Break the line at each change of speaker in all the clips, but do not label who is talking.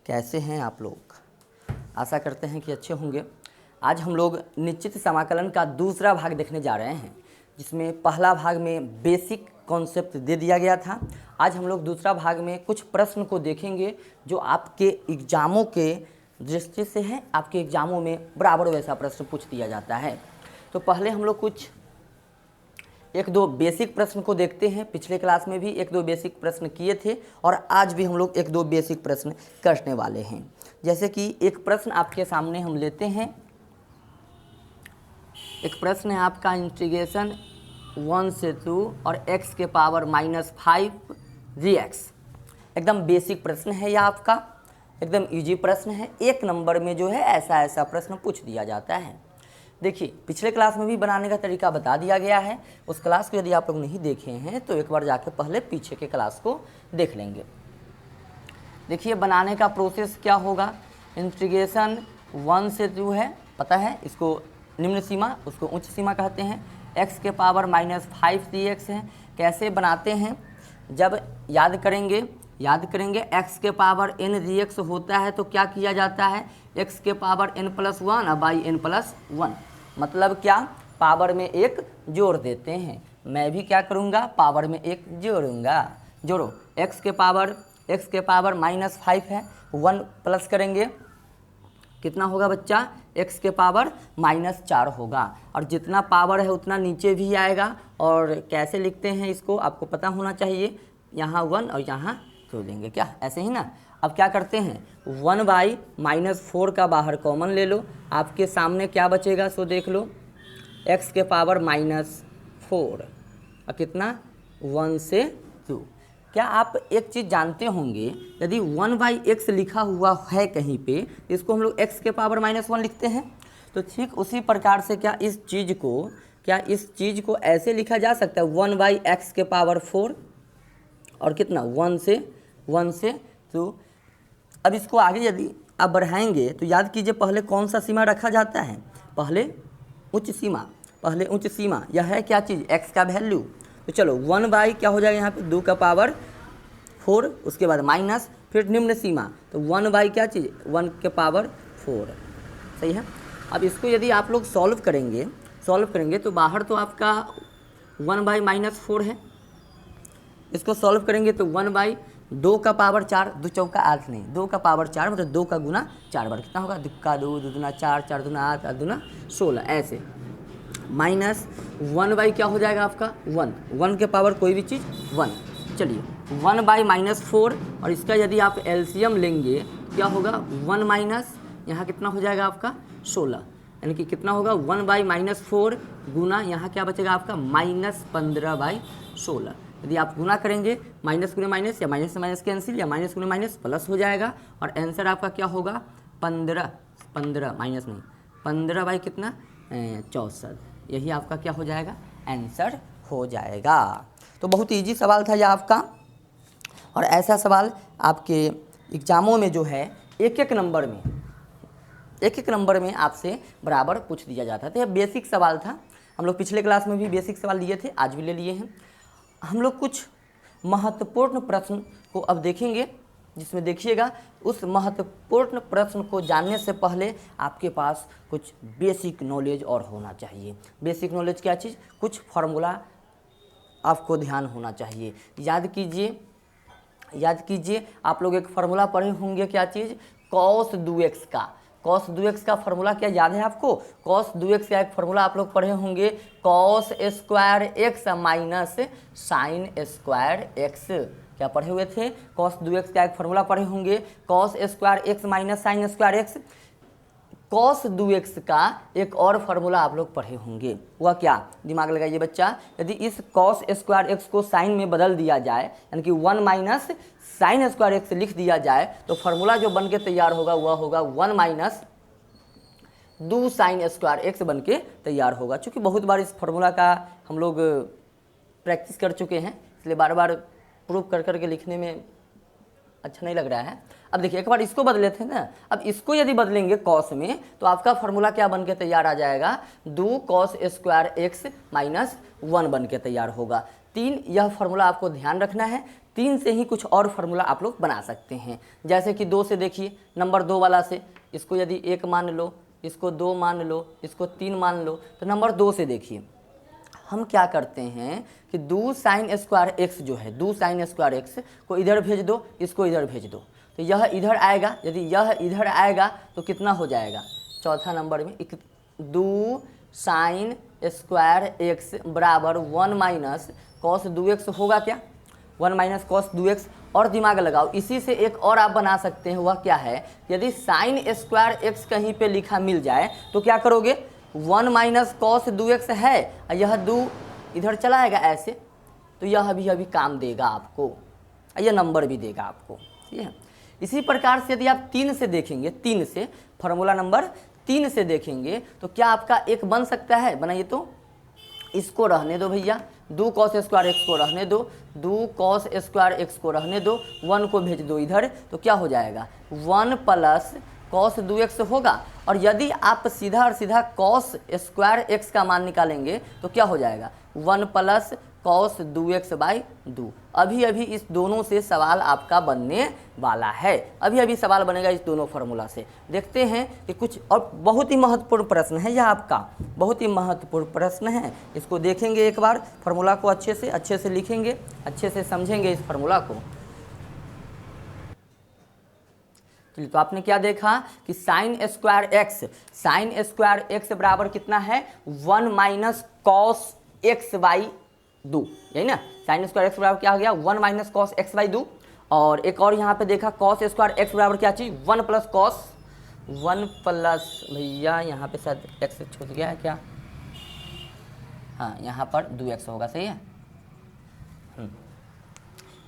कैसे हैं आप लोग? आशा करते हैं कि अच्छे होंगे। आज हम लोग निश्चित समाकलन का दूसरा भाग देखने जा रहे हैं, जिसमें पहला भाग में बेसिक कॉन्सेप्ट दे दिया गया था। आज हम लोग दूसरा भाग में कुछ प्रश्न को देखेंगे जो आपके एग्ज़ामों के दृष्टि से है, आपके एग्ज़ामों में बराबर वैसा प्रश्न पूछ दिया जाता है। तो पहले हम लोग कुछ एक दो बेसिक प्रश्न को देखते हैं। पिछले क्लास में भी एक दो बेसिक प्रश्न किए थे और आज भी हम लोग एक दो बेसिक प्रश्न करने वाले हैं। जैसे कि एक प्रश्न आपके सामने हम लेते हैं। एक प्रश्न है आपका इंटीग्रेशन 1 से 2 और x के पावर -5 dx। एकदम बेसिक प्रश्न है यह आपका, एकदम इजी प्रश्न है। एक नंबर में जो है ऐसा प्रश्न पूछ दिया जाता है। देखिए, पिछले क्लास में भी बनाने का तरीका बता दिया गया है। उस क्लास को यदि आप लोग नहीं देखे हैं तो एक बार जाके पहले पीछे के क्लास को देख लेंगे। देखिए, बनाने का प्रोसेस क्या होगा। इंटीग्रेशन 1 से 2 है, पता है, इसको निम्न सीमा, उसको उच्च सीमा कहते हैं। x के पावर -5 dx है। कैसे बनाते हैं, जब याद करेंगे x के पावर n dx होता है तो क्या किया जाता है, x के पावर n+1 बाई n+1, मतलब क्या, पावर में एक जोड़ देते हैं। मैं भी क्या करूँगा, पावर में एक जोड़ूंगा। जोड़ो, x के पावर -5 है, 1 प्लस करेंगे कितना होगा बच्चा, x के पावर -4 होगा। और जितना पावर है उतना नीचे भी आएगा। और कैसे लिखते हैं इसको आपको पता होना चाहिए, यहाँ 1 और यहाँ जोड़ देंगे, क्या ऐसे ही ना। अब क्या करते हैं, 1/-4 का बाहर कॉमन ले लो, आपके सामने क्या बचेगा सो देख लो, x के पावर -4 और कितना 1 से 2। क्या आप एक चीज़ जानते होंगे, यदि 1/x लिखा हुआ है कहीं पे, इसको हम लोग x के पावर -1 लिखते हैं। तो ठीक उसी प्रकार से क्या इस चीज़ को ऐसे लिखा जा सकता है, 1/x के पावर 4 और कितना 1 से 2। अब इसको आगे यदि आप बढ़ाएंगे तो याद कीजिए पहले कौन सा सीमा रखा जाता है, पहले उच्च सीमा। यह है क्या चीज़, x का वैल्यू। तो चलो 1 क्या हो जाएगा यहाँ पे, 2 का पावर 4, उसके बाद माइनस, फिर निम्न सीमा, तो 1 क्या चीज़, 1 के पावर 4, सही है। अब इसको यदि आप लोग सॉल्व करेंगे तो बाहर तो आपका 1/-4 है। इसको सॉल्व करेंगे तो 1/2 का पावर 4, 2 चौका 8 नहीं, 2 का पावर 4 मतलब 2 का गुना 4 बार, कितना होगा, 2 का 2, 2 दूना 4, 4 दूना 8, 8 दूना 16, ऐसे। माइनस 1 क्या हो जाएगा आपका 1 के पावर कोई भी चीज़ 1। चलिए 1/-4 और इसका यदि आप एलसीएम लेंगे क्या होगा, 1 माइनस यहाँ कितना हो जाएगा आपका 16, यानी कि कितना होगा 1/-4 गुना यहाँ क्या बचेगा आपका -15/16। यदि आप गुना करेंगे माइनस गुने माइनस या माइनस से माइनस कैंसिल या माइनस गुने माइनस प्लस हो जाएगा और आंसर आपका क्या होगा 15 कितना 64। यही आपका क्या हो जाएगा, आंसर हो जाएगा। तो बहुत इजी सवाल था यह आपका, और ऐसा सवाल आपके एग्जामों में जो है एक एक नंबर में आपसे बराबर पूछ दिया जाता था। यह बेसिक सवाल था। हम लोग पिछले क्लास में भी बेसिक सवाल लिए थे, आज भी ले लिए हैं। हम लोग कुछ महत्वपूर्ण प्रश्न को अब देखेंगे, जिसमें देखिएगा उस महत्वपूर्ण प्रश्न को जानने से पहले आपके पास कुछ बेसिक नॉलेज और होना चाहिए। बेसिक नॉलेज क्या चीज़, कुछ फार्मूला आपको ध्यान होना चाहिए। याद कीजिए आप लोग एक फार्मूला पढ़े होंगे, क्या चीज़, cos 2x का फार्मूला क्या याद है आपको, cos 2x का एक फार्मूला आप लोग पढ़े होंगे, cos square x minus sine square x। क्या पढ़े हुए थे, cos 2x का एक फार्मूला पढ़े होंगे, cos square x minus sine square x। cos 2x का एक और फार्मूला आप लोग पढ़े होंगे, वह क्या, दिमाग लगाइए बच्चा। यदि इस cos स्क्वायर x को साइन में बदल दिया जाए, यानी कि 1 माइनस साइन स्क्वायर x लिख दिया जाए, तो फार्मूला जो बन के तैयार होगा वह होगा 1 माइनस 2 साइन स्क्वायर x बन के तैयार होगा। चूँकि बहुत बार इस फार्मूला का हम लोग प्रैक्टिस कर चुके हैं, इसलिए बार बार प्रूव कर करके लिखने में अच्छा नहीं लग रहा है। अब देखिए एक बार इसको बदले थे ना, अब इसको यदि बदलेंगे कॉस में तो आपका फार्मूला क्या बन के तैयार आ जाएगा, 2 cos स्क्वायर x माइनस 1 बन के तैयार होगा। 3 यह फार्मूला आपको ध्यान रखना है, 3 से ही कुछ और फार्मूला आप लोग बना सकते हैं। जैसे कि 2 से देखिए, नंबर 2 वाला से इसको यदि 1 मान लो, इसको 2 मान लो, इसको 3 मान लो, तो नंबर 2 से देखिए हम क्या करते हैं कि 2 sin स्क्वायर एक्स जो है, 2 sin स्क्वायर एक्स को इधर भेज दो, इसको इधर भेज दो, तो यह इधर आएगा। यदि यह इधर आएगा तो कितना हो जाएगा, चौथा नंबर में 2 sin स्क्वायर एक्स बराबर 1 माइनस कॉस 2x होगा क्या, 1 माइनस कॉस 2x। और दिमाग लगाओ, इसी से एक और आप बना सकते हैं, वह क्या है, यदि sin स्क्वायर एक्स कहीं पे लिखा मिल जाए तो क्या करोगे, 1 माइनस कॉस 2x है, यह 2 इधर चला आएगा ऐसे, तो यह अभी काम देगा आपको, यह नंबर भी देगा आपको, ठीक है। इसी प्रकार से यदि आप 3 से देखेंगे, 3 से फार्मूला नंबर 3 से देखेंगे तो क्या आपका एक बन सकता है, बनाइए तो, इसको रहने दो भैया, 2 कॉस स्क्वायर एक्स को रहने दो, 2 कॉस स्क्वायर एक्स को रहने दो, 1 को भेज दो इधर, तो क्या हो जाएगा 1 प्लस कॉस 2x होगा। और यदि आप सीधा और सीधा कॉस स्क्वायर एक्स का मान निकालेंगे तो क्या हो जाएगा 1 प्लस कॉस 2x बाई 2। अभी इस दोनों से सवाल आपका बनने वाला है, अभी सवाल बनेगा इस दोनों फार्मूला से। देखते हैं कि कुछ और बहुत ही महत्वपूर्ण प्रश्न है, यह आपका बहुत ही महत्वपूर्ण प्रश्न है। इसको देखेंगे एक बार, फार्मूला को अच्छे से लिखेंगे, अच्छे से समझेंगे इस फार्मूला को। तो आपने क्या देखा कि साइन स्क्वायर एक्स बराबर कितना है, 1 माइनस कॉस एक्स बाई 2, यही ना, साइन स्क्वायर एक्स बराबर क्या हो गया, 1 माइनस कॉस एक्स बाई 2। और एक और यहाँ पे देखा कॉस स्क्वायर एक्स बराबर क्या चीज़, 1 प्लस कॉस, 1 प्लस भैया यहाँ पे शायद एक्स छूट गया है क्या, हाँ यहाँ पर 2x होगा, सही है।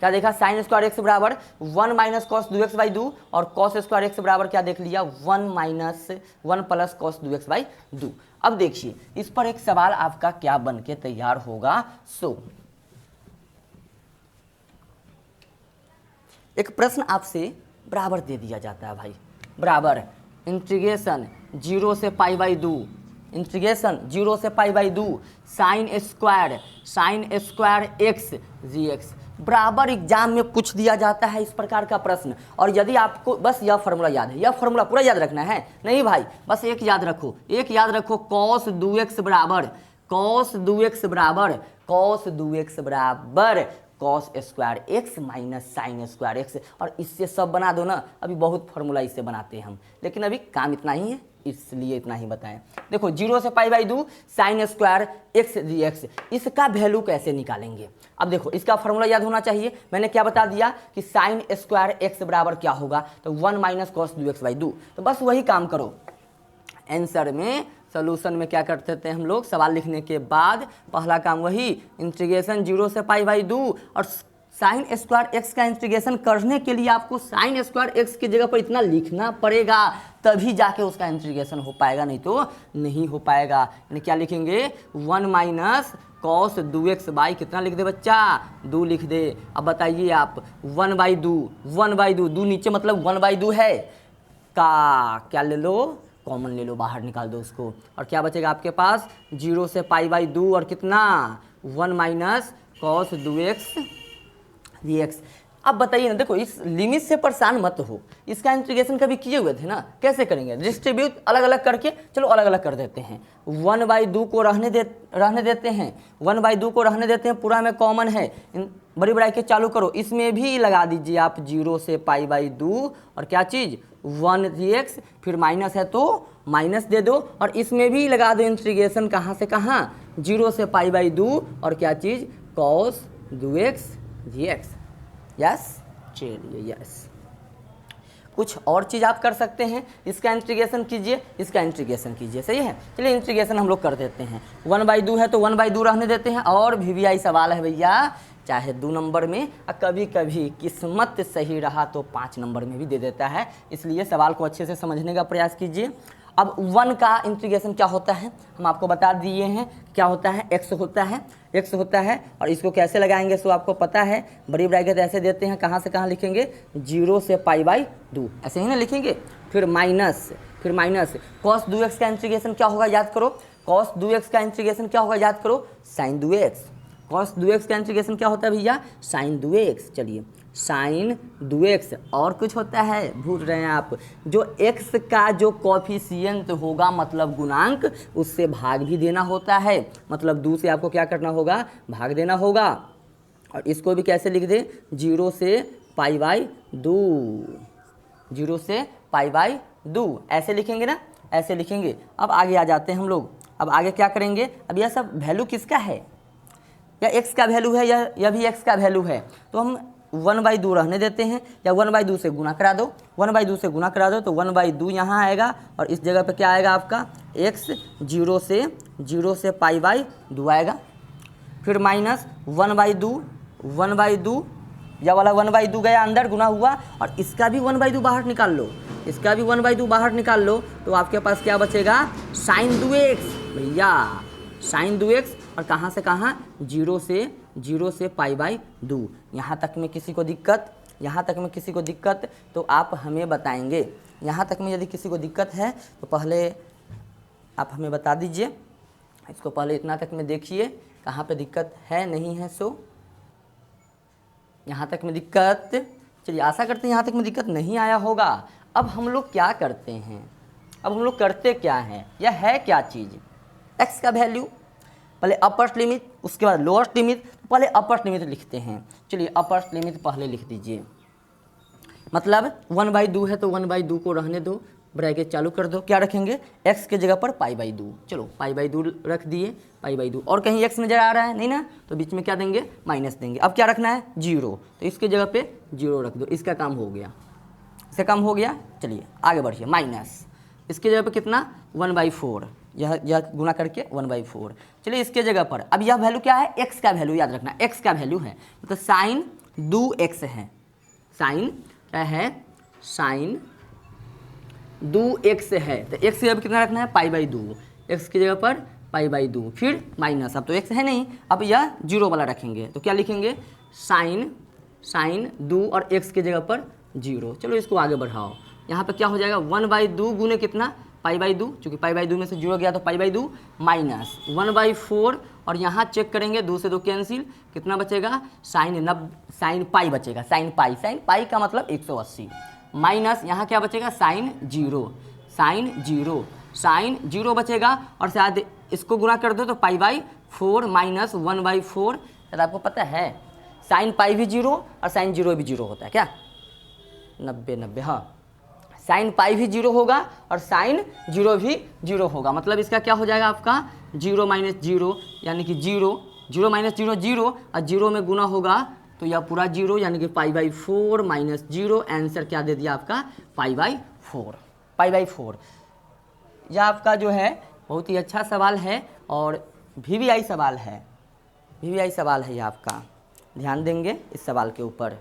क्या देखा, साइन स्क्वायर एक्स बराबर 1 माइनस कॉस 2x बाई 2, और कॉस स्क्वायर एक्स बराबर क्या देख लिया, 1 प्लस कॉस 2x बाई 2। अब देखिए इस पर एक सवाल आपका क्या बन के तैयार होगा। एक प्रश्न आपसे बराबर दे दिया जाता है भाई, बराबर इंटीग्रेशन 0 से पाई बाई 2, इंटीग्रेशन 0 से pi by 2 sine square x जी एक्स, बराबर एग्जाम में पूछ दिया जाता है इस प्रकार का प्रश्न। और यदि आपको बस यह फार्मूला याद है, यह फार्मूला पूरा याद रखना है, नहीं भाई बस एक याद रखो, कॉस 2x बराबर cos square x minus sign square x. और इससे सब बना दो ना, अभी बहुत फार्मूला इससे बनाते हैं हम, लेकिन अभी काम इतना ही है इसलिए इतना ही बताएं। देखो 0 से pi by 2 sine square x D x, इसका वैल्यू कैसे निकालेंगे। अब देखो इसका फार्मूला याद होना चाहिए, मैंने क्या बता दिया कि साइन स्क्वायर एक्स बराबर क्या होगा, तो 1 माइनस कॉस 2x बाई 2। तो बस वही काम करो, आंसर में सोल्यूशन में क्या करते थे हम लोग, सवाल लिखने के बाद पहला काम वही, इंटीग्रेशन 0 से पाई बाई 2, और साइन स्क्वायर एक्स का इंटीग्रेशन करने के लिए आपको साइन स्क्वायर एक्स की जगह पर इतना लिखना पड़ेगा, तभी जाके उसका इंटीग्रेशन हो पाएगा, नहीं तो नहीं हो पाएगा। यानी क्या लिखेंगे, 1 माइनस कॉस 2x बाई कितना लिख दे बच्चा, 2 लिख दे। अब बताइए आप 1 बाई 2 नीचे मतलब 1 बाई 2 है का, क्या ले लो, कॉमन ले लो, बाहर निकाल दो उसको, और क्या बचेगा आपके पास 0 से पाई बाई 2 और कितना 1 माइनस कॉस 2x dx। अब बताइए ना, देखो इस लिमिट से परेशान मत हो, इसका इंटीग्रेशन कभी किए हुए थे ना, कैसे करेंगे, डिस्ट्रीब्यूट अलग अलग करके, चलो अलग अलग कर देते हैं। 1 बाई 2 को रहने देते हैं, 1 बाई 2 को रहने देते हैं, पूरा में कॉमन है, बड़ी ब्रैकेट चालू करो, इसमें भी लगा दीजिए आप 0 से पाई बाई 2 और क्या चीज़ 1 dx, फिर माइनस है तो माइनस दे दो, और इसमें भी लगा दो इंटीग्रेशन कहाँ से कहाँ, 0 से पाई बाई 2 और क्या चीज़ कॉस 2x dx। यस, चलिए यस। कुछ और चीज़ आप कर सकते हैं, इसका इंटीग्रेशन कीजिए, इसका इंटीग्रेशन कीजिए, सही है। चलिए इंटीग्रेशन हम लोग कर देते हैं, 1 बाई 2 है तो 1 बाई 2 रहने देते हैं, और VVI सवाल है भैया, चाहे 2 नंबर में, कभी कभी किस्मत सही रहा तो 5 नंबर में भी दे देता है, इसलिए सवाल को अच्छे से समझने का प्रयास कीजिए। अब 1 का इंटीग्रेशन क्या होता है, हम आपको बता दिए हैं क्या होता है, x होता है, और इसको कैसे लगाएंगे सो आपको पता है, बड़ी ब्रैकेट ऐसे देते हैं, कहाँ से कहाँ लिखेंगे, 0 से पाई बाई 2 ऐसे ही ना लिखेंगे, फिर माइनस कॉस 2x का इंटीग्रेशन क्या होगा याद करो, कॉस 2x का इंटीग्रेशन क्या होगा याद करो, साइन 2x, कॉस 2x का इंटीग्रेशन क्या होता है भैया, साइन 2x। चलिए साइन 2x और कुछ होता है, भूल रहे हैं आप, जो x का जो कॉफिशिएंट होगा मतलब गुणांक, उससे भाग भी देना होता है, मतलब 2 से आपको क्या करना होगा, भाग देना होगा। और इसको भी कैसे लिख दें, 0 से π/2, 0 से π/2 ऐसे लिखेंगे ना, ऐसे लिखेंगे। अब आगे आ जाते हैं हम लोग, अब आगे क्या करेंगे, अब यह सब वैल्यू किसका है, या x का वैल्यू है, या यह भी x का वैल्यू है, तो हम 1/2 रहने देते हैं, या 1/2 से गुना करा दो, 1/2 से गुना करा दो तो 1/2 यहाँ आएगा, और इस जगह पे क्या आएगा आपका x 0 से π/2 आएगा। फिर माइनस 1/2 यह वाला 1/2 गया अंदर, गुना हुआ, और इसका भी 1/2 बाहर निकाल लो, इसका भी 1/2 बाहर निकाल लो, तो आपके पास क्या बचेगा, साइन 2x भैया, साइन 2x, और कहाँ से कहाँ, 0 से π/2। यहाँ तक में किसी को दिक्कत, यहाँ तक में किसी को दिक्कत तो आप हमें बताएंगे। यहाँ तक में यदि किसी को दिक्कत है तो पहले आप हमें बता दीजिए, इसको पहले इतना तक में देखिए कहाँ पे दिक्कत है, नहीं है, सो यहाँ तक में दिक्कत, चलिए आशा करते हैं यहाँ तक में दिक्कत नहीं आया होगा। अब हम लोग क्या करते हैं, अब हम लोग करते क्या हैं, यह है क्या चीज़, x का वैल्यू, पहले अपर्स्ट लिमिट उसके बाद लोअर्स्ट लिमिट, पहले अपर्स्ट लिमिट लिखते हैं। चलिए अपर्स्ट लिमिट पहले लिख दीजिए, मतलब 1/2 है तो 1/2 को रहने दो, ब्रैकेट चालू कर दो, क्या रखेंगे, x के जगह पर π/2, चलो π/2 रख दिए, π/2, और कहीं x नज़र आ रहा है नहीं ना, तो बीच में क्या देंगे, माइनस देंगे। अब क्या रखना है, 0, तो इसके जगह पे 0 रख दो, इसका काम हो गया, इसका काम हो गया। चलिए आगे बढ़िए, माइनस इसके जगह पे कितना, 1/4, यह गुना करके 1/4। चलिए इसके जगह पर अब यह वैल्यू क्या है, x का वैल्यू, याद रखना x का वैल्यू है, तो साइन 2x है, साइन क्या है, साइन 2x है, तो x की जगह पर कितना रखना है, π/2, x की जगह पर π/2, फिर माइनस, अब तो x है नहीं, अब यह 0 वाला रखेंगे, तो क्या लिखेंगे, साइन 2 और x की जगह पर 0। चलो इसको आगे बढ़ाओ, यहाँ पे क्या हो जाएगा, 1/2 गुने कितना, π/2, चूँकि π/2 में से 0 गया तो π/2 माइनस 1/4, और यहाँ चेक करेंगे 2 से 2 कैंसिल, कितना बचेगा, साइन पाई बचेगा, साइन पाई का मतलब 180, माइनस यहाँ क्या बचेगा, साइन 0 बचेगा, और शायद इसको गुना कर दो तो π/4 माइनस 1/4, शायद आपको पता है साइन पाई भी 0 और साइन 0 भी 0 होता है क्या, 90, हाँ, साइन पाई भी 0 होगा और साइन 0 भी 0 होगा, मतलब इसका क्या हो जाएगा आपका 0 माइनस 0, यानी कि 0 माइनस 0 0, और 0 में गुना होगा तो यह पूरा 0, यानी कि π/4 माइनस 0, आंसर क्या दे दिया आपका, π/4। यह आपका जो है बहुत ही अच्छा सवाल है, और VVI सवाल है, VVI सवाल है यह आपका, ध्यान देंगे इस सवाल के ऊपर।